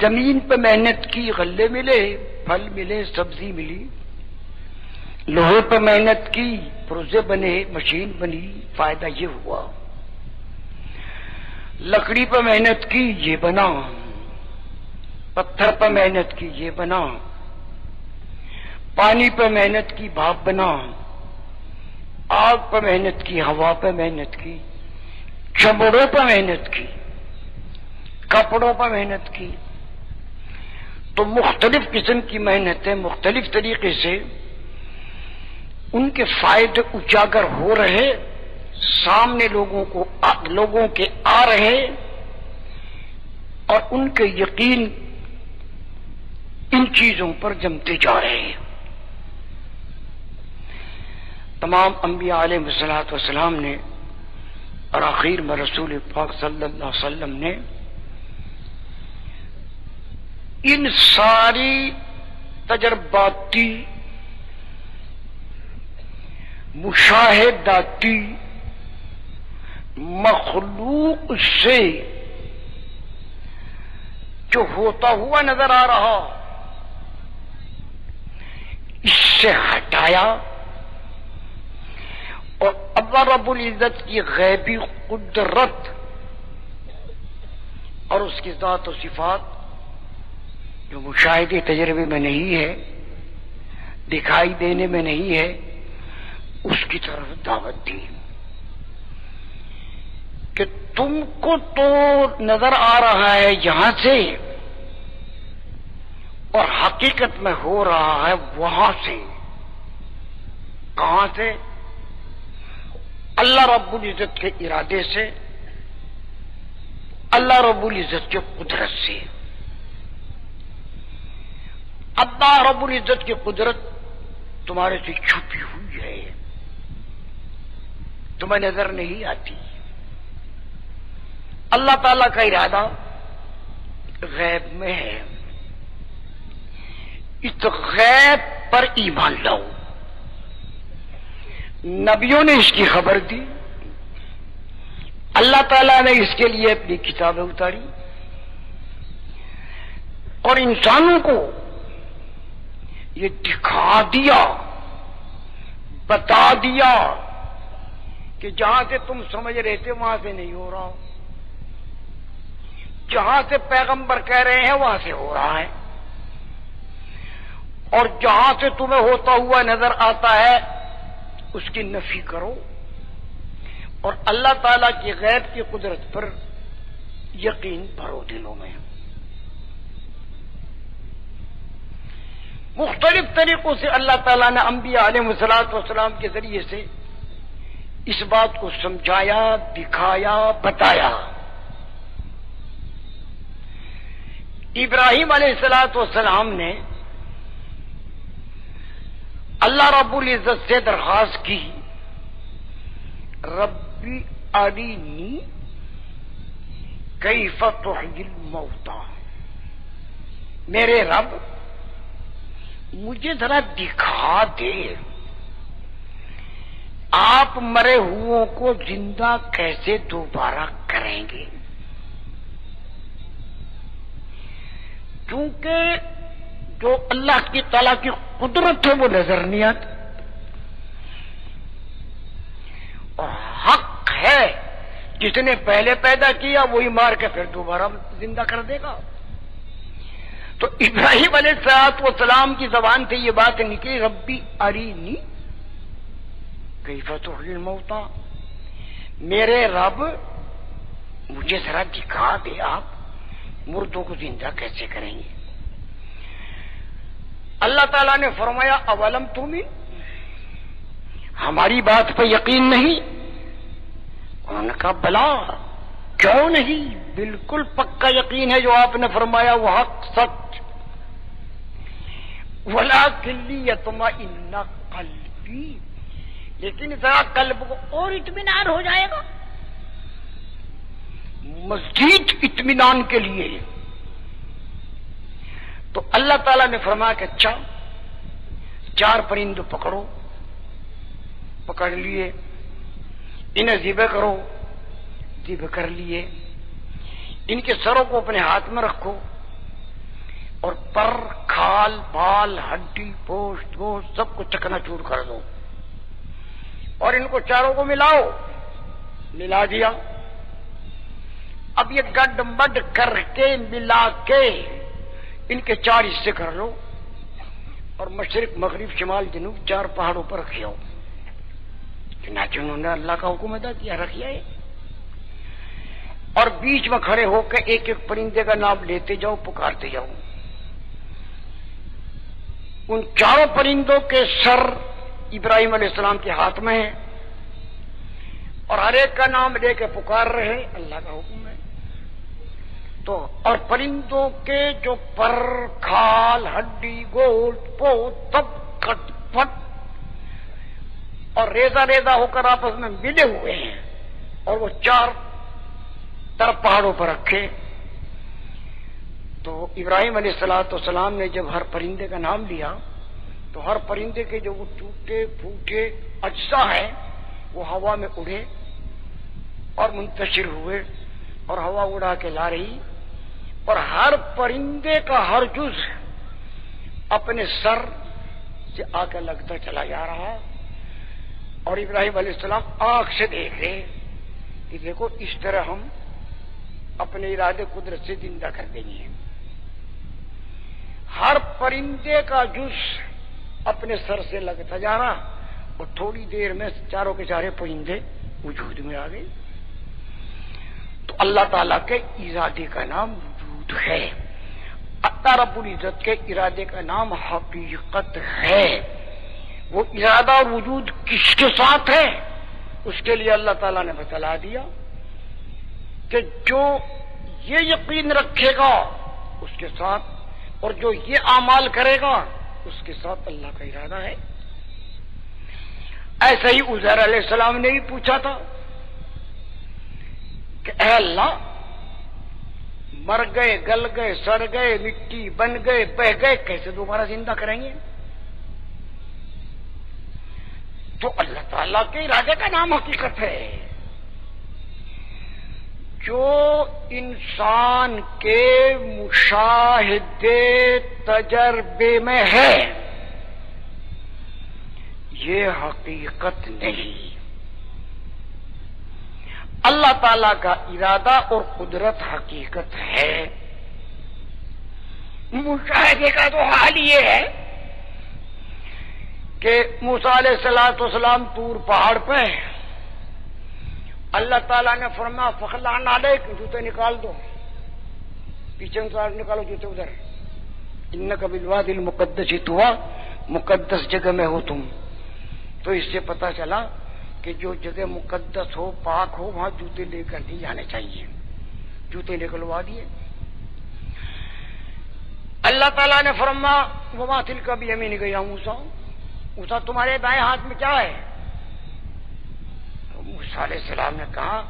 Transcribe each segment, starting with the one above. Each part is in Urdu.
زمین پہ محنت کی، غلے ملے، پھل ملے، سبزی ملی، لوہے پہ محنت کی، پرزے بنے، مشین بنی، فائدہ یہ ہوا، لکڑی پہ محنت کی یہ بنا، پتھر پہ محنت کی یہ بنا، پانی پہ محنت کی بھاپ بنا، آگ پہ محنت کی، ہوا پہ محنت کی، چمڑوں پہ محنت کی، کپڑوں پہ محنت کی۔ تو مختلف قسم کی محنتیں مختلف طریقے سے ان کے فائدے اجاگر ہو رہے، سامنے لوگوں کے آ رہے، اور ان کے یقین ان چیزوں پر جمتے جا رہے ہیں۔ تمام انبیاء علیہ الصلوۃ والسلام نے اور آخر میں رسول پاک صلی اللہ علیہ وسلم نے ان ساری تجرباتی، مشاہداتی، مخلوق سے جو ہوتا ہوا نظر آ رہا اس سے ہٹایا، اور اللہ رب العزت کی غیبی قدرت اور اس کی ذات و صفات جو مشاہدے تجربے میں نہیں ہے، دکھائی دینے میں نہیں ہے، اس کی طرف دعوت دی کہ تم کو تو نظر آ رہا ہے یہاں سے، اور حقیقت میں ہو رہا ہے وہاں سے۔ کہاں سے؟ اللہ رب العزت کے ارادے سے، اللہ رب العزت کے قدرت سے۔ اللہ رب العزت کی قدرت تمہارے سے چھپی ہوئی ہے، تمہیں نظر نہیں آتی۔ اللہ تعالی کا ارادہ غیب میں ہے، اس غیب پر ایمان لاؤ۔ نبیوں نے اس کی خبر دی، اللہ تعالیٰ نے اس کے لیے اپنی کتابیں اتاری، اور انسانوں کو یہ دکھا دیا، بتا دیا کہ جہاں سے تم سمجھ رہے تھے وہاں سے نہیں ہو رہا، جہاں سے پیغمبر کہہ رہے ہیں وہاں سے ہو رہا ہے، اور جہاں سے تمہیں ہوتا ہوا نظر آتا ہے اس کی نفی کرو، اور اللہ تعالی کی غیب کی قدرت پر یقین بھرو دلوں میں۔ مختلف طریقوں سے اللہ تعالیٰ نے انبیاء علیہ الصلوۃ والسلام کے ذریعے سے اس بات کو سمجھایا، دکھایا، بتایا۔ ابراہیم علیہ الصلوۃ والسلام نے اللہ رب العزت سے درخواست کی، ربی ارینی کیف تحیی الموتی، میرے رب مجھے ذرا دکھا دے آپ مرے ہوئوں کو زندہ کیسے دوبارہ کریں گے، کیونکہ جو اللہ کی تعالیٰ کی قدرت ہے وہ نظر نہیں آتی، اور حق ہے جس نے پہلے پیدا کیا وہی مار کے پھر دوبارہ زندہ کر دے گا۔ تو ابراہیم علیہ السلام کی زبان سے یہ بات نکلی، ربی ارینی کیف تحیی الموتی، میرے رب مجھے ذرا دکھا دے آپ مردوں کو زندہ کیسے کریں گے۔ اللہ تعالیٰ نے فرمایا اولم تؤمن، ہماری بات پہ یقین نہیں؟ انہوں نے کہا بلا، کیوں نہیں، بالکل پکا یقین ہے، جو آپ نے فرمایا وہ حق سچ۔ وَلَٰكِن لِّيَطْمَئِنَّ قَلْبِي، لیکن ذرا قلب کو اور اطمینان ہو جائے گا، مزید اطمینان کے لیے۔ تو اللہ تعالیٰ نے فرمایا کہ اچھا 4 پرندے پکڑو، پکڑ لیے، انہیں ذبح کرو، ذبح کر لیے، ان کے سروں کو اپنے ہاتھ میں رکھو، اور پر کھال بال ہڈی پوشت گوشت سب کو چکنا چور کر دو اور ان کو چاروں کو ملاؤ. ملا دیا. اب یہ گڈ مڈ کر کے ملا کے ان کے 4 حصے کر لو اور مشرق مغرب شمال جنوب 4 پہاڑوں پر رکھے ہو. چنانچہ انہوں نے اللہ کا حکم ادا کیا, رکھیا ہے. اور بیچ میں کھڑے ہو کے ایک ایک پرندے کا نام لیتے جاؤ, پکارتے جاؤ. ان 4 پرندوں کے سر ابراہیم علیہ السلام کے ہاتھ میں ہیں اور ہر ایک کا نام لے کے پکار رہے, اللہ کا حکم ہے. تو اور پرندوں کے جو پر کھال ہڈی گوشت پوت سب کٹ پٹ اور ریزہ ریزہ ہو کر آپس میں ملے ہوئے ہیں اور وہ 4 طرف پہاڑوں پر رکھے. تو ابراہیم علیہ السلام نے جب ہر پرندے کا نام لیا تو ہر پرندے کے جو وہ ٹوٹے پھوٹے اجزاء ہیں وہ ہوا میں اڑے اور منتشر ہوئے اور ہوا اڑا کے لا رہی اور ہر پرندے کا ہر جز اپنے سر سے آ کے لگتا چلا جا رہا. اور ابراہیم علیہ السلام آنکھ سے دیکھ رہے کہ دیکھو اس طرح ہم اپنے ارادے قدرت سے زندہ کر دیں گے. ہر پرندے کا جز اپنے سر سے لگتا جا رہا اور تھوڑی دیر میں چاروں کے چارے پرندے وجود میں آ گئے. تو اللہ تعالیٰ کے ارادے کا نام وجود ہے. اللہ رب العزت کے ارادے کا نام حقیقت ہے. وہ ارادہ اور وجود کس کے ساتھ ہے اس کے لیے اللہ تعالیٰ نے بتلا دیا کہ جو یہ یقین رکھے گا اس کے ساتھ اور جو یہ اعمال کرے گا اس کے ساتھ اللہ کا ارادہ ہے. ایسے ہی عزیر علیہ السلام نے بھی پوچھا تھا کہ اے اللہ, مر گئے, گل گئے, سڑ گئے, مٹی بن گئے, بہ گئے, کیسے دوبارہ زندہ کریں گے؟ تو اللہ تعالیٰ کے ارادے کا نام حقیقت ہے. جو انسان کے مشاہدے تجربے میں ہے یہ حقیقت نہیں. اللہ تعالیٰ کا ارادہ اور قدرت حقیقت ہے. مشاہدے کا تو حال یہ ہے کہ موسیٰ علیہ السلام طور پہاڑ پہ اللہ تعالیٰ نے فرمایا فخلعن علیک, جوتے نکال دو, پیچھے نکالو جوتے ادھر, انک بالوادی المقدس طویٰ, مقدس جگہ میں ہو تم. تو اس سے پتا چلا کہ جو جگہ مقدس ہو پاک ہو وہاں جوتے لے کر نہیں جانے چاہیے. جوتے نکلوا دیے. اللہ تعالیٰ نے فرمایا وما تلک بیمینک یا موسیٰ, موسیٰ تمہارے دائیں ہاتھ میں کیا ہے؟ موسیٰ علیہ السلام نے کہا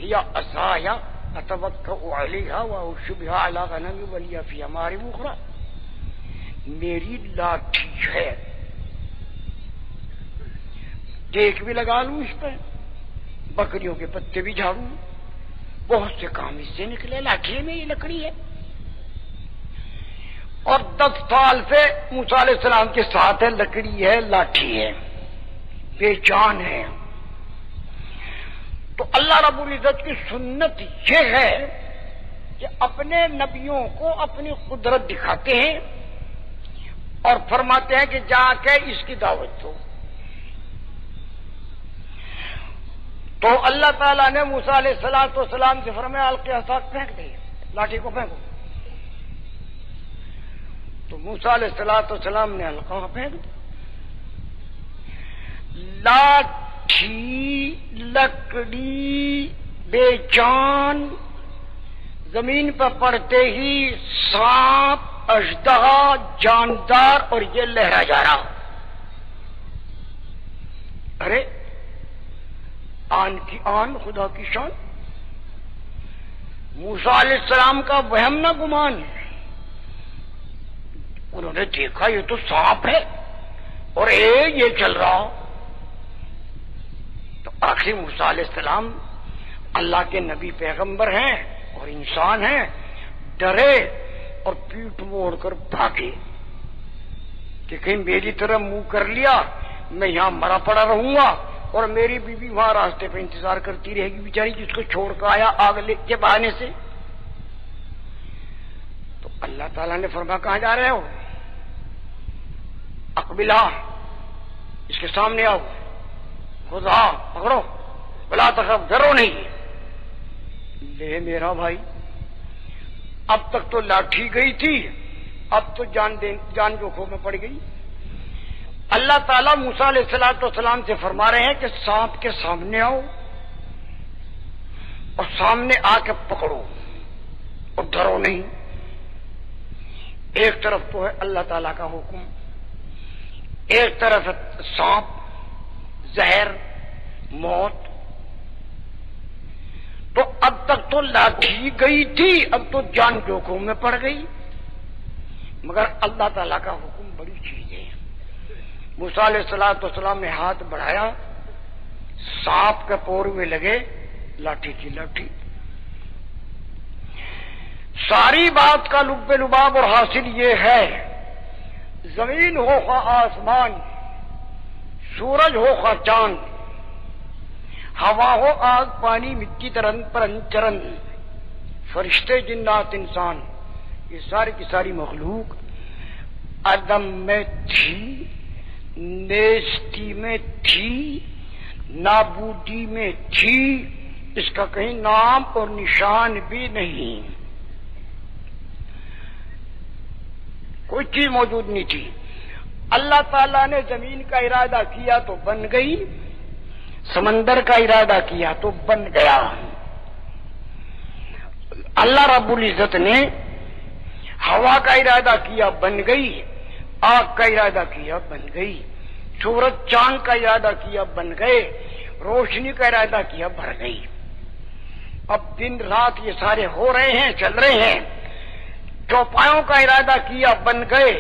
یا عصای اتوکأ علیہا واحش بہا علی غنمی ولی فیہا مآرب اخری, میری لاٹھی ہے, ٹیک بھی لگا لوں اس پہ, بکریوں کے پتے بھی جھاڑوں, بہت سے کام اس سے نکلے. لاٹھی میں یہ لکڑی ہے. اور 10 سال سے موسیٰ علیہ السلام کے ساتھ ہے, لکڑی ہے, لاٹھی ہے, بے جان ہے. تو اللہ رب العزت کی سنت یہ ہے کہ اپنے نبیوں کو اپنی قدرت دکھاتے ہیں اور فرماتے ہیں کہ جا کے اس کی دعوت دو. تو اللہ تعالیٰ نے موسیٰ علیہ السلام سے فرمایا القی عصاک, پھینک دے, لاٹھی کو پھینکو. تو موسیٰ علیہ السلام نے القا پھینک دی. لاٹھی, لکڑی, بے جان, زمین پر پڑتے ہی سانپ, اژدہا, جاندار, اور یہ لہرا جا رہا. ارے آن کی آن, خدا کی شان. موسیٰ علیہ السلام کا وہم نہ گمان, انہوں نے دیکھا یہ تو سانپ ہے اور یہ چل رہا. تو آخر موسیٰ علیہ السلام اللہ کے نبی پیغمبر ہیں اور انسان ہیں, ڈرے اور پیٹھ موڑ کر بھاگے کہ کہیں میری طرف منہ کر لیا میں یہاں مرا پڑا رہوں گا اور میری بیوی وہاں راستے پہ انتظار کرتی رہے گی بیچاری، جس کو چھوڑ کر آیا آگ لے کے بہانے سے۔ تو اللہ تعالیٰ نے فرمایا کہاں جا رہے ہو؟ اقبلا، اس کے سامنے آؤ، خدا پکڑو، بلا تخف، ڈرو نہیں۔ لے میرا بھائی، اب تک تو لاٹھی گئی تھی، اب تو جان جوکھوں میں پڑ گئی۔ اللہ تعالیٰ موسیٰ علیہ السلام سے فرما رہے ہیں کہ سانپ کے سامنے آؤ اور سامنے آ کے پکڑو اور ڈرو نہیں۔ ایک طرف تو ہے اللہ تعالیٰ کا حکم، ایک طرف سانپ، زہر، موت۔ تو اب تک تو لاٹھی گئی تھی، اب تو جان جوکھوں میں پڑ گئی، مگر اللہ تعالیٰ کا حکم بڑی چیز ہے۔ موسیٰ علیہ السلام نے ہاتھ بڑھایا، سانپ کے پور میں لگے، لاٹھی کی لاٹھی۔ ساری بات کا لب لباب اور حاصل یہ ہے، زمین ہو خواہ آسمان، سورج ہو خواہ چاند، ہوا ہو آگ پانی مٹی ترن پرن چرن، فرشتے جنات انسان، یہ ساری کی ساری مخلوق عدم میں تھی، نیستی میں تھی، نابودی میں تھی، اس کا کہیں نام اور نشان بھی نہیں، کوئی چیز موجود نہیں تھی۔ اللہ تعالیٰ نے زمین کا ارادہ کیا تو بن گئی، سمندر کا ارادہ کیا تو بن گیا۔ اللہ رب العزت نے ہوا کا ارادہ کیا بن گئی، آگ کا ارادہ کیا بن گئی، سورج چاند کا ارادہ کیا بن گئے، روشنی کا ارادہ کیا بڑھ گئی۔ اب دن رات یہ سارے ہو رہے ہیں، چل رہے ہیں۔ چوپایوں کا ارادہ کیا بن گئے،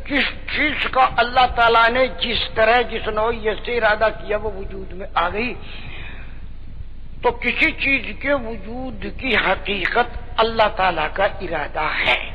کس چیز کا اللہ تعالیٰ نے جس طرح جس نوعیت سے ارادہ کیا وہ وجود میں آ گئی۔ تو کسی چیز کے وجود کی حقیقت اللہ تعالیٰ کا ارادہ ہے۔